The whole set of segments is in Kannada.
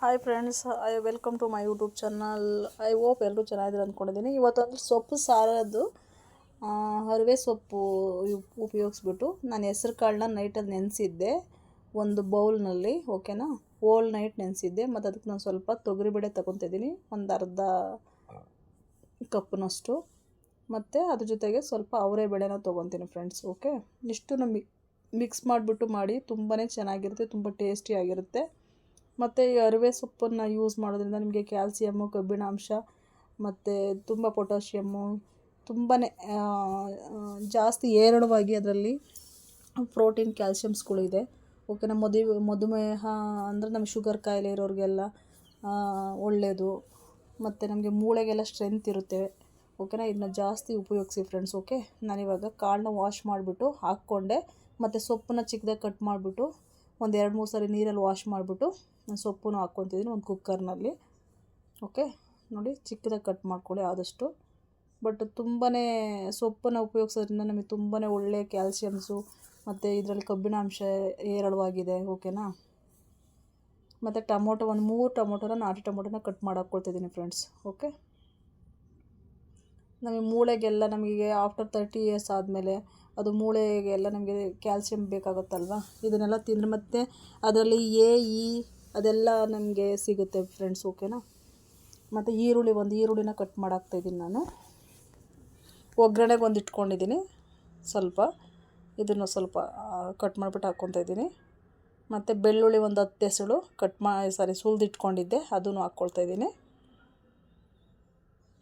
Hi friends, welcome to my YouTube channel. I hope ಎಲ್ಲರೂ ಚೆನ್ನಾಗಿದ್ದೀರ ಅಂದ್ಕೊಂಡಿದ್ದೀನಿ. ಇವತ್ತೊಂದು ಸೊಪ್ಪು ಸಾರದ್ದು ಹರಿವೆ ಸೊಪ್ಪು ಉಪಯೋಗಿಸ್ಬಿಟ್ಟು ನಾನು ಹೆಸ್ರು ಕಾಳನ್ನ ನೈಟಲ್ಲಿ ನೆನೆಸಿದ್ದೆ ಒಂದು ಬೌಲ್ನಲ್ಲಿ. ಓಕೆನಾ, ಓಲ್ ನೈಟ್ ನೆನೆಸಿದ್ದೆ. ಮತ್ತು ಅದಕ್ಕೆ ನಾನು ಸ್ವಲ್ಪ ತೊಗರಿಬೇಳೆ ತೊಗೊತಿದ್ದೀನಿ, ಒಂದು ಅರ್ಧ ಕಪ್ನಷ್ಟು. ಮತ್ತು ಅದ್ರ ಜೊತೆಗೆ ಸ್ವಲ್ಪ ಅವರೆ ಬೇಳೆನ ತೊಗೊತೀನಿ ಫ್ರೆಂಡ್ಸ್. ಓಕೆ, ಇಷ್ಟು ಮಿಕ್ಸ್ ಮಾಡಿಬಿಟ್ಟು ಮಾಡಿ, ತುಂಬಾ ಚೆನ್ನಾಗಿರುತ್ತೆ, ತುಂಬ ಟೇಸ್ಟಿಯಾಗಿರುತ್ತೆ. ಮತ್ತು ಈ ಅರಿವೆ ಸೊಪ್ಪನ್ನು ಯೂಸ್ ಮಾಡೋದ್ರಿಂದ ನಿಮಗೆ ಕ್ಯಾಲ್ಸಿಯಮ್ಮು, ಕಬ್ಬಿಣಾಂಶ ಮತ್ತು ತುಂಬ ಪೊಟ್ಯಾಷಿಯಮ್ಮು ತುಂಬಾ ಜಾಸ್ತಿ ಹೇರಳವಾಗಿ ಅದರಲ್ಲಿ ಪ್ರೋಟೀನ್, ಕ್ಯಾಲ್ಸಿಯಮ್ಸ್ಗಳಿದೆ. ಓಕೆನಾ, ಮಧುಮೇಹ ಅಂದರೆ ನಮಗೆ ಶುಗರ್ ಕಾಯಿಲೆ ಇರೋರಿಗೆಲ್ಲ ಒಳ್ಳೆಯದು. ಮತ್ತು ನಮಗೆ ಮೂಳೆಗೆಲ್ಲ ಸ್ಟ್ರೆಂತ್ ಇರುತ್ತೆ. ಓಕೆನಾ, ಇದನ್ನ ಜಾಸ್ತಿ ಉಪಯೋಗಿಸಿ ಫ್ರೆಂಡ್ಸ್. ಓಕೆ, ನಾನಿವಾಗ ಕಾಳನ್ನ ವಾಶ್ ಮಾಡಿಬಿಟ್ಟು ಹಾಕ್ಕೊಂಡೆ. ಮತ್ತು ಸೊಪ್ಪನ್ನ ಚಿಕ್ಕದಾಗಿ ಕಟ್ ಮಾಡಿಬಿಟ್ಟು ಒಂದು 2-3 ಸರಿ ನೀರಲ್ಲಿ ವಾಶ್ ಮಾಡಿಬಿಟ್ಟು ನಾನು ಸೊಪ್ಪನ್ನು ಹಾಕ್ಕೊತಿದ್ದೀನಿ ಒಂದು ಕುಕ್ಕರ್ನಲ್ಲಿ. ಓಕೆ, ನೋಡಿ, ಚಿಕ್ಕದಾಗಿ ಕಟ್ ಮಾಡ್ಕೊಳ್ಳಿ ಆದಷ್ಟು. ಬಟ್ ತುಂಬಾ ಸೊಪ್ಪನ್ನು ಉಪಯೋಗಿಸೋದ್ರಿಂದ ನಮಗೆ ತುಂಬಾ ಒಳ್ಳೆಯ ಕ್ಯಾಲ್ಸಿಯಮ್ಸು ಮತ್ತು ಇದರಲ್ಲಿ ಕಬ್ಬಿಣಾಂಶ ಹೇರಳವಾಗಿದೆ. ಓಕೆನಾ, ಮತ್ತು ಟೊಮೊಟೊ ಒಂದು 3 ಟೊಮೊಟೊನ, ನಾಟಿ ಟೊಮೊಟೊನ ಕಟ್ ಮಾಡಿ ಹಾಕ್ಕೊಳ್ತಿದ್ದೀನಿ ಫ್ರೆಂಡ್ಸ್. ಓಕೆ, ನಮಗೆ ಮೂಳೆಗೆಲ್ಲ ನಮಗೆ ಆಫ್ಟರ್ 30 ಇಯರ್ಸ್ ಆದಮೇಲೆ ಅದು ಮೂಳೆಗೆಲ್ಲ ನಮಗೆ ಕ್ಯಾಲ್ಸಿಯಂ ಬೇಕಾಗುತ್ತಲ್ವ, ಇದನ್ನೆಲ್ಲ ತಿಂದರೆ ಮತ್ತು ಅದರಲ್ಲಿ ಇ ಅದೆಲ್ಲ ನಮಗೆ ಸಿಗುತ್ತೆ ಫ್ರೆಂಡ್ಸ್. ಓಕೆನಾ, ಮತ್ತು ಈರುಳ್ಳಿನ ಕಟ್ ಮಾಡಾಕ್ತಾಯಿದ್ದೀನಿ ನಾನು. ಒಗ್ಗರಣೆಗೆ ಒಂದು ಇಟ್ಕೊಂಡಿದ್ದೀನಿ ಸ್ವಲ್ಪ, ಇದನ್ನು ಸ್ವಲ್ಪ ಕಟ್ ಮಾಡಿಬಿಟ್ಟು ಹಾಕ್ಕೊತಾಯಿದ್ದೀನಿ. ಮತ್ತು ಬೆಳ್ಳುಳ್ಳಿ ಒಂದು 10 ಎಸಳು ಸುಲಿದಿಟ್ಕೊಂಡಿದ್ದೆ, ಅದನ್ನು ಹಾಕ್ಕೊಳ್ತಾಯಿದ್ದೀನಿ.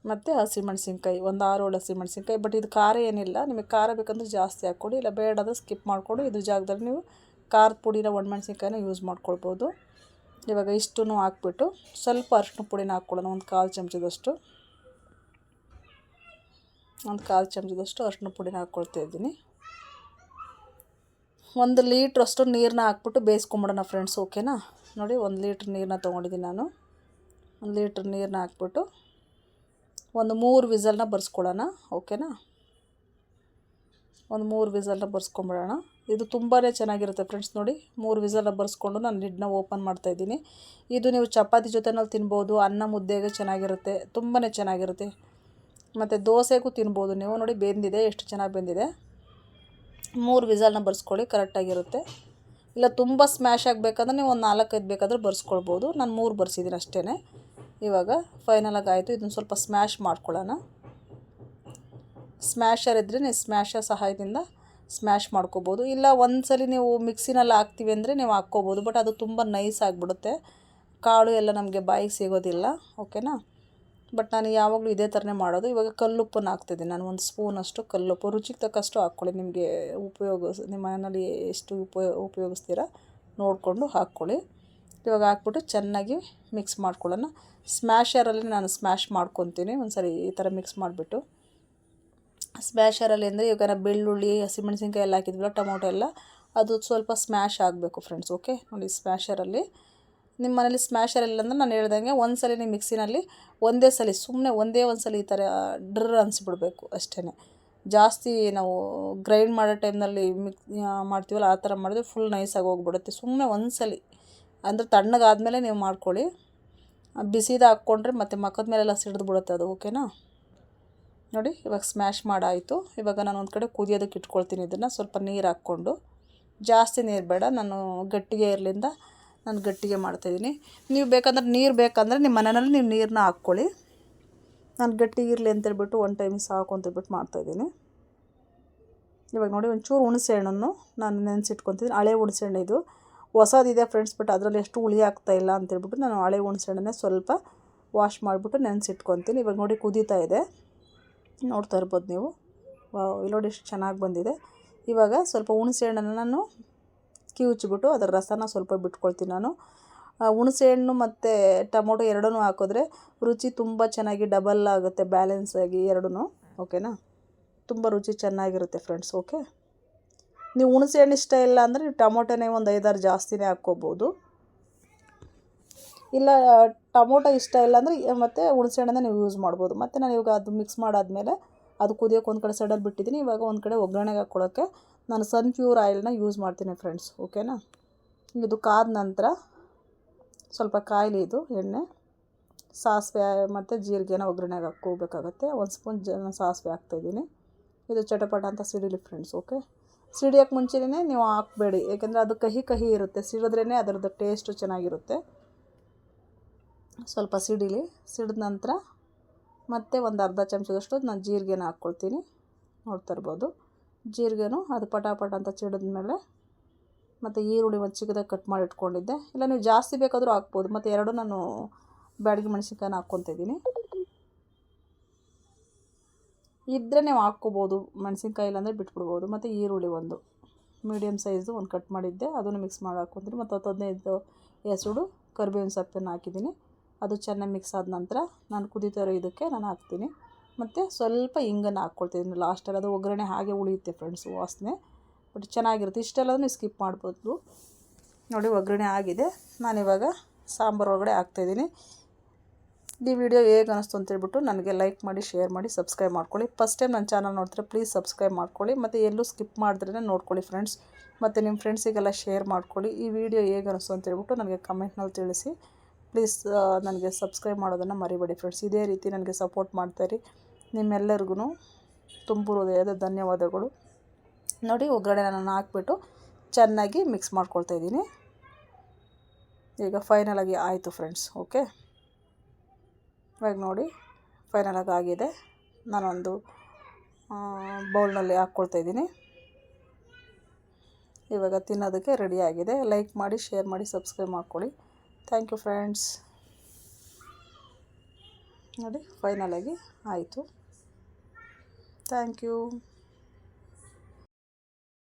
ಮತ್ತು ಹಸಿಮೆಣ್ಸಿನ್ಕಾಯಿ ಒಂದು 6-7 ಹಸಿಮೆಣ್ಸಿನ್ಕಾಯಿ. ಬಟ್ ಇದು ಖಾರ ಏನಿಲ್ಲ, ನಿಮಗೆ ಖಾರ ಬೇಕಂದ್ರೆ ಜಾಸ್ತಿ ಹಾಕ್ಕೊಡಿ, ಇಲ್ಲ ಬೇಡಾದರೆ ಸ್ಕಿಪ್ ಮಾಡಿಕೊಂಡು ಇದ್ರ ಜಾಗದಲ್ಲಿ ನೀವು ಖಾರದ ಪುಡಿನ, ಒಣಮೆಣ್ಸಿನ್ಕಾಯಿನ ಯೂಸ್ ಮಾಡ್ಕೊಳ್ಬೋದು. ಇವಾಗ ಇಷ್ಟನ್ನು ಹಾಕ್ಬಿಟ್ಟು ಸ್ವಲ್ಪ ಅರಿಶಿನ ಪುಡಿನ ಹಾಕ್ಕೊಳ್ಳೋಣ, ಒಂದು 1/4 ಚಮಚದಷ್ಟು. ಒಂದು 1/4 ಚಮಚದಷ್ಟು ಅರಿಶಿನ ಪುಡಿನ ಹಾಕ್ಕೊಳ್ತಾಯಿದ್ದೀನಿ. 1 ಲೀಟ್ರಷ್ಟು ನೀರನ್ನ ಹಾಕ್ಬಿಟ್ಟು ಬೇಯಿಸ್ಕೊಂಬಿಡೋಣ ಫ್ರೆಂಡ್ಸ್. ಓಕೆನಾ, ನೋಡಿ, 1 ಲೀಟ್ರ್ ನೀರನ್ನ ತೊಗೊಂಡಿದ್ದೀನಿ ನಾನು. 1 ಲೀಟ್ರ್ ನೀರನ್ನ ಹಾಕ್ಬಿಟ್ಟು ಒಂದು 3 ವಿಸಲ್ನ ಬರ್ಸ್ಕೊಳ್ಳೋಣ. ಓಕೆನಾ, ಒಂದು 3 ವಿಸಲ್ನ ಬರ್ಸ್ಕೊಂಬಿಡೋಣ. ಇದು ತುಂಬಾ ಚೆನ್ನಾಗಿರುತ್ತೆ ಫ್ರೆಂಡ್ಸ್. ನೋಡಿ, 3 ವಿಸಲ್ನ ಬರ್ಸ್ಕೊಂಡು ನಾನು ಲಿಡ್ನ ಓಪನ್ ಮಾಡ್ತಾಯಿದ್ದೀನಿ. ಇದು ನೀವು ಚಪಾತಿ ಜೊತೆನಲ್ಲಿ ತಿನ್ಬೋದು, ಅನ್ನ ಮುದ್ದೆಗೆ ಚೆನ್ನಾಗಿರುತ್ತೆ, ತುಂಬಾ ಚೆನ್ನಾಗಿರುತ್ತೆ. ಮತ್ತು ದೋಸೆಗೂ ತಿನ್ಬೋದು ನೀವು. ನೋಡಿ, ಬೆಂದಿದೆ, ಎಷ್ಟು ಚೆನ್ನಾಗಿ ಬೆಂದಿದೆ. 3 ವಿಸಲ್ನ ಬರ್ಸ್ಕೊಳ್ಳಿ, ಕರೆಕ್ಟಾಗಿರುತ್ತೆ. ಇಲ್ಲ ತುಂಬ ಸ್ಮ್ಯಾಶ್ ಆಗಬೇಕಂದ್ರೆ ನೀವು ಒಂದು 4-5 ಬೇಕಾದರೂ ಬರ್ಸ್ಕೊಳ್ಬೋದು. ನಾನು 3 ಬರ್ಸಿದ್ದೀನಿ ಅಷ್ಟೇ. ಇವಾಗ ಫೈನಲಾಗಿ ಆಯಿತು. ಇದನ್ನು ಸ್ವಲ್ಪ ಸ್ಮ್ಯಾಶ್ ಮಾಡ್ಕೊಳ್ಳೋಣ. ಸ್ಮ್ಯಾಶರ್ ಇದ್ದರೆ ನೀವು ಸ್ಮ್ಯಾಶರ್ ಸಹಾಯದಿಂದ ಸ್ಮ್ಯಾಶ್ ಮಾಡ್ಕೋಬೋದು. ಇಲ್ಲ ಒಂದ್ಸಲಿ ನೀವು ಮಿಕ್ಸಿನಲ್ಲಿ ಹಾಕ್ತೀವಿ ಅಂದರೆ ನೀವು ಹಾಕ್ಕೋಬೋದು. ಬಟ್ ಅದು ತುಂಬ ನೈಸ್ ಆಗಿಬಿಡುತ್ತೆ, ಕಾಳು ಎಲ್ಲ ನಮಗೆ ಬಾಯಿಗೆ ಸಿಗೋದಿಲ್ಲ. ಓಕೆನಾ, ಬಟ್ ನಾನು ಯಾವಾಗಲೂ ಇದೇ ಥರನೇ ಮಾಡೋದು. ಇವಾಗ ಕಲ್ಲುಪ್ಪನ್ನು ಹಾಕ್ತಿದ್ದೀನಿ ನಾನು, 1 ಸ್ಪೂನಷ್ಟು ಕಲ್ಲುಪ್ಪು. ರುಚಿಗೆ ತಕ್ಕಷ್ಟು ಹಾಕ್ಕೊಳ್ಳಿ, ನಿಮಗೆ ನಿಮ್ಮ ಮನೆಯಲ್ಲಿ ಎಷ್ಟು ಉಪಯೋಗಿಸ್ತೀರ ನೋಡಿಕೊಂಡು ಹಾಕ್ಕೊಳ್ಳಿ. ಇವಾಗ ಹಾಕ್ಬಿಟ್ಟು ಚೆನ್ನಾಗಿ ಮಿಕ್ಸ್ ಮಾಡ್ಕೊಳ್ಳೋಣ. ಸ್ಮ್ಯಾಶರಲ್ಲಿ ನಾನು ಸ್ಮ್ಯಾಶ್ ಮಾಡ್ಕೊತೀನಿ ಒಂದು ಸರಿ, ಈ ಥರ ಮಿಕ್ಸ್ ಮಾಡಿಬಿಟ್ಟು. ಸ್ಮ್ಯಾಶರಲ್ಲಿ ಅಂದರೆ ಇವಾಗ ಬೆಳ್ಳುಳ್ಳಿ, ಹಸಿಮೆಣ್ಸಿನ್ಕಾಯಿ ಎಲ್ಲ ಹಾಕಿದ್ವಲ್ಲ, ಟೊಮೊಟೊ ಎಲ್ಲ, ಅದು ಸ್ವಲ್ಪ ಸ್ಮ್ಯಾಶ್ ಆಗಬೇಕು ಫ್ರೆಂಡ್ಸ್. ಓಕೆ, ನೋಡಿ, ಸ್ಮ್ಯಾಶರಲ್ಲಿ ನಿಮ್ಮ ಮನೇಲಿ ಸ್ಮ್ಯಾಶರ್ ಇಲ್ಲ ಅಂದ್ರೆ ನಾನು ಹೇಳ್ದಂಗೆ ಒಂದು ಸಲ ನೀವು ಮಿಕ್ಸಿನಲ್ಲಿ ಸುಮ್ಮನೆ ಒಂದೇ ಒಂದು ಸಲ ಈ ಥರ ಡ್ರರ್ ಅನಿಸ್ಬಿಡ್ಬೇಕು ಅಷ್ಟೇ. ಜಾಸ್ತಿ ನಾವು ಗ್ರೈಂಡ್ ಮಾಡೋ ಟೈಮ್ನಲ್ಲಿ ಮಾಡ್ತೀವಲ್ಲ, ಆ ಥರ ಮಾಡಿದ್ರೆ ಫುಲ್ ನೈಸಾಗಿ ಹೋಗ್ಬಿಡುತ್ತೆ. ಸುಮ್ಮನೆ ಒಂದು ಸಲ ಅಂದರೆ ತಣ್ಣಗಾದ್ಮೇಲೆ ನೀವು ಮಾಡ್ಕೊಳ್ಳಿ. ಬಿಸಿದು ಹಾಕ್ಕೊಂಡ್ರೆ ಮತ್ತು ಮಕ್ಕದ ಮೇಲೆಲ್ಲ ಸಿಡಿದು ಬಿಡುತ್ತೆ ಅದು. ಓಕೆನಾ, ನೋಡಿ, ಇವಾಗ ಸ್ಮ್ಯಾಶ್ ಮಾಡಾಯಿತು. ಇವಾಗ ನಾನು ಒಂದು ಕಡೆ ಕುದಿಯೋದಕ್ಕೆ ಇಟ್ಕೊಳ್ತೀನಿ. ಇದನ್ನು ಸ್ವಲ್ಪ ನೀರು ಹಾಕ್ಕೊಂಡು, ಜಾಸ್ತಿ ನೀರು ಬೇಡ, ನಾನು ಗಟ್ಟಿಗೆ ಇರಲಿಂದ ನಾನು ಗಟ್ಟಿಗೆ ಮಾಡ್ತಾಯಿದ್ದೀನಿ. ನೀವು ನೀರು ಬೇಕಂದರೆ ನಿಮ್ಮ ಮನೆಯಲ್ಲಿ ನೀವು ನೀರನ್ನ ಹಾಕ್ಕೊಳ್ಳಿ. ನಾನು ಗಟ್ಟಿಗೆ ಇರಲಿ ಅಂತೇಳ್ಬಿಟ್ಟು 1 ಟೈಮ್ ಸಾಕು ಅಂತೇಳ್ಬಿಟ್ಟು ಮಾಡ್ತಾಯಿದ್ದೀನಿ. ಇವಾಗ ನೋಡಿ, ಒಂಚೂರು ಹುಣಸೆ ಹಣ್ಣನ್ನು ನಾನು ನೆನೆಸಿಟ್ಕೊತೀನಿ. ಹಳೆ ಹುಣಸೆ ಹಣ್ಣು ಇದು, ಹೊಸದಿದೆ ಫ್ರೆಂಡ್ಸ್, ಬಟ್ ಅದರಲ್ಲಿ ಎಷ್ಟು ಹುಳಿ ಆಗ್ತಾಯಿಲ್ಲ ಅಂತೇಳ್ಬಿಟ್ಟು ನಾನು ಹಳೆ ಹುಣಸೆ ಹಣ್ಣನ್ನೇ ಸ್ವಲ್ಪ ವಾಶ್ ಮಾಡಿಬಿಟ್ಟು ನೆನೆಸಿಟ್ಕೊತೀನಿ. ಇವಾಗ ನೋಡಿ, ಕುದೀತಾ ಇದೆ, ನೋಡ್ತಾ ಇರ್ಬೋದು ನೀವು. ಇಲ್ಲಿ ನೋಡಿ, ಎಷ್ಟು ಚೆನ್ನಾಗಿ ಬಂದಿದೆ. ಇವಾಗ ಸ್ವಲ್ಪ ಹುಣಸೆ ಹಣ್ಣನ್ನು ನಾನು ಕಿವುಚ್ಬಿಟ್ಟು ಅದರ ರಸನ ಸ್ವಲ್ಪ ಬಿಟ್ಕೊಳ್ತೀನಿ ನಾನು. ಹುಣಸೆ ಹಣ್ಣು ಮತ್ತು ಟೊಮೊಟೊ ಎರಡೂ ಹಾಕಿದ್ರೆ ರುಚಿ ತುಂಬ ಚೆನ್ನಾಗಿ ಡಬಲ್ ಆಗುತ್ತೆ, ಬ್ಯಾಲೆನ್ಸ್ ಆಗಿ ಎರಡೂ. ಓಕೆನಾ, ತುಂಬ ರುಚಿ ಚೆನ್ನಾಗಿರುತ್ತೆ ಫ್ರೆಂಡ್ಸ್. ಓಕೆ, ನೀವು ಹುಣಸೆ ಹಣ್ಣು ಇಷ್ಟ ಇಲ್ಲ ಅಂದರೆ ನೀವು ಟೊಮೊಟೊನೇ ಒಂದು 5-6 ಜಾಸ್ತಿನೇ ಹಾಕ್ಕೋಬೋದು. ಇಲ್ಲ ಟೊಮೊಟೊ ಇಷ್ಟ ಇಲ್ಲ ಅಂದರೆ ಮತ್ತು ಹುಣಸೆ ಹಣ್ಣನ್ನ ನೀವು ಯೂಸ್ ಮಾಡ್ಬೋದು. ಮತ್ತು ನಾನು ಇವಾಗ ಅದು ಮಿಕ್ಸ್ ಮಾಡಾದಮೇಲೆ ಅದು ಕುದಿಯೋಕೆ ಒಂದು ಕಡೆ ಸೈಡಲ್ಲಿ ಬಿಟ್ಟಿದ್ದೀನಿ. ಇವಾಗ ಒಂದು ಕಡೆ ಒಗ್ಗರಣೆಗೆ ಹಾಕ್ಕೊಳ್ಳೋಕ್ಕೆ ನಾನು ಸನ್ಫ್ಯೂರ್ ಆಯಿಲ್ನ ಯೂಸ್ ಮಾಡ್ತೀನಿ ಫ್ರೆಂಡ್ಸ್. ಓಕೆನಾ, ಇದು ಕಾದ ನಂತರ ಸ್ವಲ್ಪ ಕಾಯಿಲಿ ಇದು ಎಣ್ಣೆ. ಸಾಸಿವೆ ಮತ್ತು ಜೀರಿಗೆನ ಒಗ್ಗರಣೆಗೆ ಹಾಕ್ಕೋಬೇಕಾಗತ್ತೆ. 1 ಸ್ಪೂನ್ ಸಾಸಿವೆ ಹಾಕ್ತಾಯಿದ್ದೀನಿ. ಇದು ಚಟಪಟ ಅಂತ ಸಿಡಿಲಿ ಫ್ರೆಂಡ್ಸ್. ಓಕೆ, ಸಿಡಿಯೋಕ್ಕೆ ಮುಂಚೆನೇ ನೀವು ಹಾಕಬೇಡಿ, ಏಕೆಂದರೆ ಅದು ಕಹಿ ಕಹಿ ಇರುತ್ತೆ. ಸಿಡಿದ್ರೇ ಅದರದ್ದು ಟೇಸ್ಟು ಚೆನ್ನಾಗಿರುತ್ತೆ. ಸ್ವಲ್ಪ ಸಿಡಿಲಿ. ಸಿಡಿದ ನಂತರ ಮತ್ತೆ ಒಂದು ಅರ್ಧ ಚಮಚದಷ್ಟು ನಾನು ಜೀರಿಗೆನ ಹಾಕ್ಕೊಳ್ತೀನಿ. ನೋಡ್ತಾ ಇರ್ಬೋದು, ಜೀರಿಗೆನೂ ಅದು ಪಟಾಪಟ ಅಂತ ಸಿಡಿದ್ಮೇಲೆ ಮತ್ತು ಈರುಳ್ಳಿ ಒಂದು ಚಿಕ್ಕದಾಗಿ ಕಟ್ ಮಾಡಿ ಇಟ್ಕೊಂಡಿದ್ದೆ. ಇಲ್ಲ ನೀವು ಜಾಸ್ತಿ ಬೇಕಾದರೂ ಹಾಕ್ಬೋದು. ಮತ್ತು 2 ನಾನು ಬ್ಯಾಡಗಿ ಮೆಣಸಿನ್ಕಾಯಿನ ಹಾಕ್ಕೊತಿದ್ದೀನಿ. ಇದ್ದರೆ ನೀವು ಹಾಕ್ಕೋಬೋದು ಮೆಣಸಿನ್ಕಾಯಿ, ಇಲ್ಲಾಂದರೆ ಬಿಟ್ಬಿಡ್ಬೋದು. ಮತ್ತು ಈರುಳ್ಳಿ ಒಂದು ಮೀಡಿಯಮ್ ಸೈಜು ಒಂದು ಕಟ್ ಮಾಡಿದ್ದೆ, ಅದನ್ನು ಮಿಕ್ಸ್ ಮಾಡಿ ಹಾಕ್ಕೊತೀನಿ. ಮತ್ತು 15 ಎಸಳು ಕರಿಬೇವಿನ ಸೊಪ್ಪನ್ನು ಹಾಕಿದ್ದೀನಿ. ಅದು ಚೆನ್ನಾಗಿ ಮಿಕ್ಸ್ ಆದ ನಂತರ ನಾನು ಕುದೀತಾ ಇರೋ ಇದಕ್ಕೆ ನಾನು ಹಾಕ್ತೀನಿ. ಮತ್ತು ಸ್ವಲ್ಪ ಹಿಂಗನ್ನು ಹಾಕ್ಕೊಳ್ತಿದ್ದೀನಿ ಲಾಸ್ಟಲ್ಲಿ. ಅದು ಒಗ್ಗರಣೆ ಹಾಗೆ ಉಳಿಯುತ್ತೆ ಫ್ರೆಂಡ್ಸ್, ವಾಸನೆ ಬಟ್ ಚೆನ್ನಾಗಿರುತ್ತೆ. ಇಷ್ಟೆಲ್ಲ ನೀವು ಸ್ಕಿಪ್ ಮಾಡ್ಬೋದು. ನೋಡಿ, ಒಗ್ಗರಣೆ ಆಗಿದೆ. ನಾನಿವಾಗ ಸಾಂಬಾರು ಒಳಗಡೆ ಹಾಕ್ತಾಯಿದ್ದೀನಿ. ಈ ವಿಡಿಯೋ ಹೇಗೆ ಅನ್ನಿಸ್ತು ಅಂತೇಳ್ಬಿಟ್ಟು ನನಗೆ ಲೈಕ್ ಮಾಡಿ, ಶೇರ್ ಮಾಡಿ, ಸಬ್ಸ್ಕ್ರೈಬ್ ಮಾಡ್ಕೊಳ್ಳಿ. ಫಸ್ಟ್ ಟೈಮ್ ನನ್ನ ಚಾನಲ್ ನೋಡ್ತಾರೆ ಪ್ಲೀಸ್ ಸಬ್ಸ್ಕ್ರೈಬ್ ಮಾಡ್ಕೊಳ್ಳಿ. ಮತ್ತು ಎಲ್ಲೂ ಸ್ಕಿಪ್ ಮಾಡಿದ್ರೇ ನೋಡ್ಕೊಳ್ಳಿ ಫ್ರೆಂಡ್ಸ್. ಮತ್ತು ನಿಮ್ಮ ಫ್ರೆಂಡ್ಸಿಗೆಲ್ಲ ಶೇರ್ ಮಾಡ್ಕೊಳ್ಳಿ. ಈ ವಿಡಿಯೋ ಹೇಗೆ ಅನ್ನಿಸ್ತು ಅಂತೇಳ್ಬಿಟ್ಟು ನನಗೆ ಕಮೆಂಟ್ನಲ್ಲಿ ತಿಳಿಸಿ. ಪ್ಲೀಸ್ ನನಗೆ ಸಬ್ಸ್ಕ್ರೈಬ್ ಮಾಡೋದನ್ನು ಮರಿಬೇಡಿ ಫ್ರೆಂಡ್ಸ್. ಇದೇ ರೀತಿ ನನಗೆ ಸಪೋರ್ಟ್ ಮಾಡ್ತಾಯಿರಿ. ನಿಮ್ಮೆಲ್ಲರಿಗೂ ತುಂಬ ಹೃದಯದ ಧನ್ಯವಾದಗಳು. ನೋಡಿ, ಒಗ್ಗರಣೆ ನಾನು ಹಾಕ್ಬಿಟ್ಟು ಚೆನ್ನಾಗಿ ಮಿಕ್ಸ್ ಮಾಡ್ಕೊಳ್ತಾಯಿದ್ದೀನಿ. ಈಗ ಫೈನಲಾಗಿ ಆಯಿತು ಫ್ರೆಂಡ್ಸ್. ಓಕೆ, ಇವಾಗ ನೋಡಿ ಫೈನಲಾಗಿ ಆಗಿದೆ. ನಾನೊಂದು ಬೌಲ್ನಲ್ಲಿ ಹಾಕ್ಕೊಳ್ತಾಯಿದ್ದೀನಿ. ಇವಾಗ ತಿನ್ನೋದಕ್ಕೆ ರೆಡಿಯಾಗಿದೆ. ಲೈಕ್ ಮಾಡಿ, ಶೇರ್ ಮಾಡಿ, ಸಬ್ಸ್ಕ್ರೈಬ್ ಮಾಡ್ಕೊಳ್ಳಿ. Thank you friends. ನೋಡಿ, ಫೈನಲಾಗಿ ಆಯಿತು. Thank you.